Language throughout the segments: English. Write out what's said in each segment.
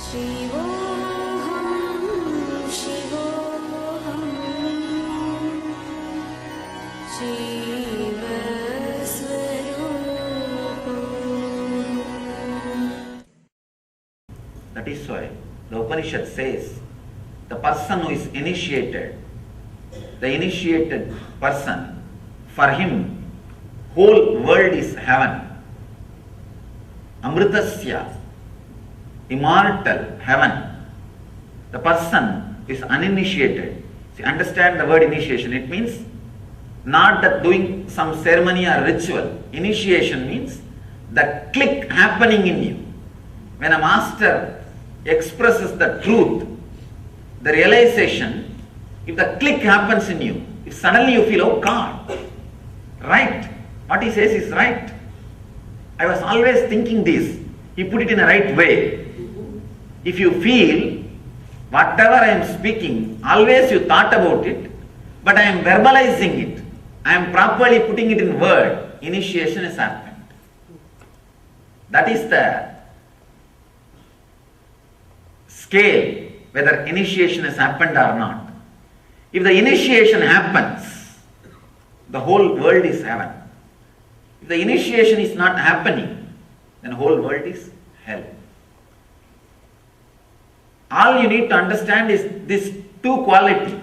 That is why the Upanishad says the person who is initiated, the initiated person, for him whole world is heaven. Amritasya, immortal heaven. The person is uninitiated. See, understand the word initiation. It means not that doing some ceremony or ritual. Initiation means the click happening in you. When a master expresses the truth, the realization, if the click happens in you, if suddenly you feel, oh God, right, what he says is right. I was always thinking this. He put it in a right way. If you feel, whatever I am speaking, always you thought about it, but I am verbalizing it. I am properly putting it in word. Initiation has happened. That is the scale, whether initiation has happened or not. If the initiation happens, the whole world is heaven. If the initiation is not happening, then the whole world is hell. All you need to understand is this two quality.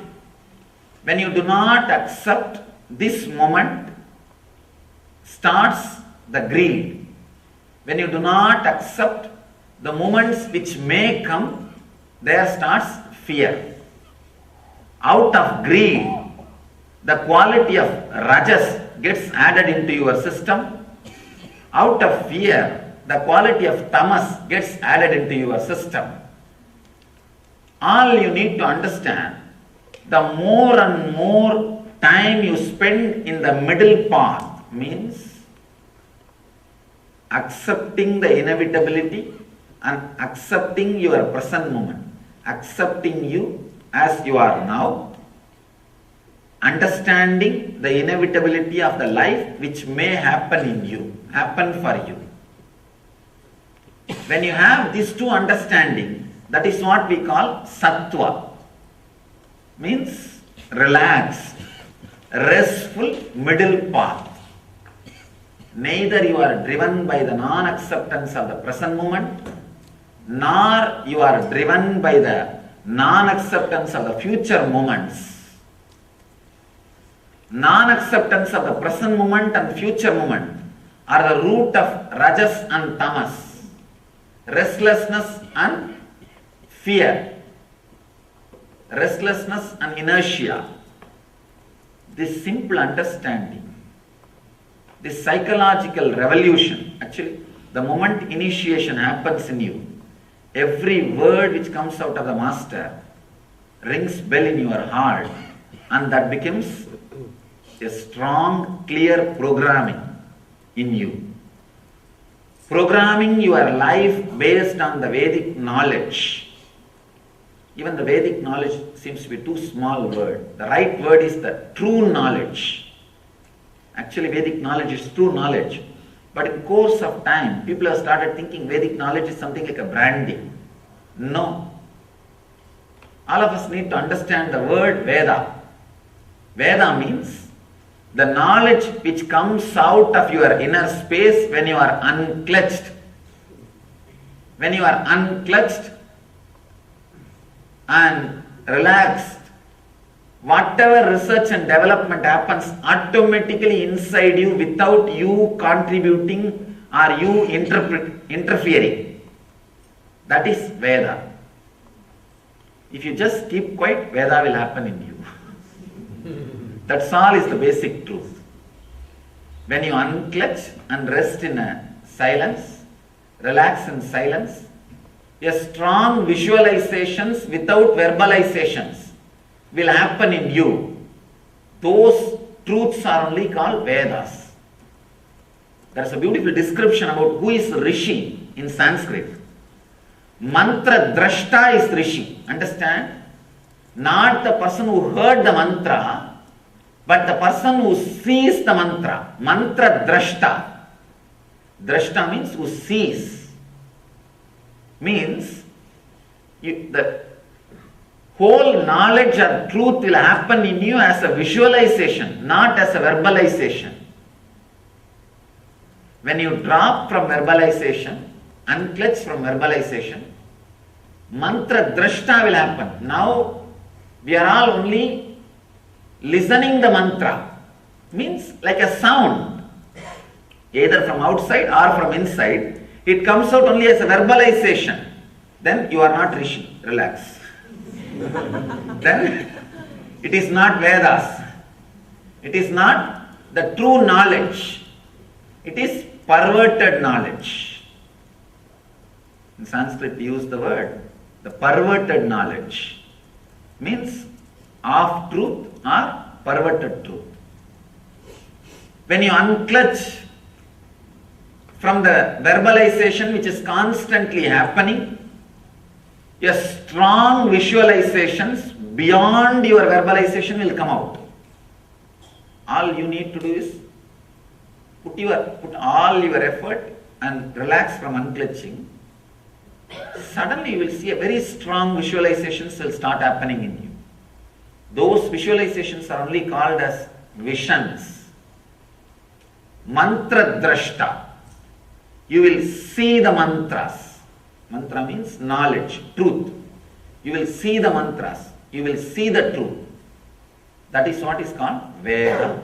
When you do not accept this moment, starts the greed. When you do not accept the moments which may come, there starts fear. Out of greed, the quality of rajas gets added into your system. Out of fear, the quality of tamas gets added into your system. All you need to understand, the more and more time you spend in the middle path means accepting the inevitability and accepting your present moment, accepting you as you are now, understanding the inevitability of the life which may happen in you, happen for you. When you have these two understanding, that is what we call sattva, means relaxed, restful middle path. Neither you are driven by the non-acceptance of the present moment, nor you are driven by the non-acceptance of the future moments. Non-acceptance of the present moment and future moment are the root of rajas and tamas, restlessness and fear, restlessness and inertia. This simple understanding, this psychological revolution, actually the moment initiation happens in you, every word which comes out of the master rings bell in your heart, and that becomes a strong, clear programming in you. Programming your life based on the Vedic knowledge. Even the Vedic knowledge seems to be too small word. The right word is the true knowledge. Actually, Vedic knowledge is true knowledge. But in course of time, people have started thinking Vedic knowledge is something like a branding. No. All of us need to understand the word Veda. Veda means the knowledge which comes out of your inner space when you are unclutched. When you are unclutched and relaxed, whatever research and development happens automatically inside you without you contributing or you interfering. That is Veda. If you just keep quiet, Veda will happen in you. That's all is the basic truth. When you unclutch and rest in a silence, relax in silence, a strong visualizations without verbalizations will happen in you. Those truths are only called Vedas. There is a beautiful description about who is Rishi in Sanskrit. Mantra drashta is Rishi. Understand? Not the person who heard the mantra, but the person who sees the mantra. Mantra drashta. Drashta means who sees. Means the whole knowledge or truth will happen in you as a visualization, not as a verbalization. When you drop from verbalization, unclutch from verbalization, mantra drashta will happen. Now we are all only listening the mantra. Means like a sound, either from outside or from inside. It comes out only as a verbalization. Then you are not Rishi. Relax. Then it is not Vedas. It is not the true knowledge. It is perverted knowledge. In Sanskrit we use the word, the perverted knowledge. Means half truth or perverted truth. When you unclutch from the verbalization which is constantly happening, your strong visualizations beyond your verbalization will come out. All you need to do is put all your effort and relax from unclutching. Suddenly you will see a very strong visualizations will start happening in you. Those visualizations are only called as visions. Mantra drashta. You will see the mantras. Mantra means knowledge, truth. You will see the mantras. You will see the truth. That is what is called Veda.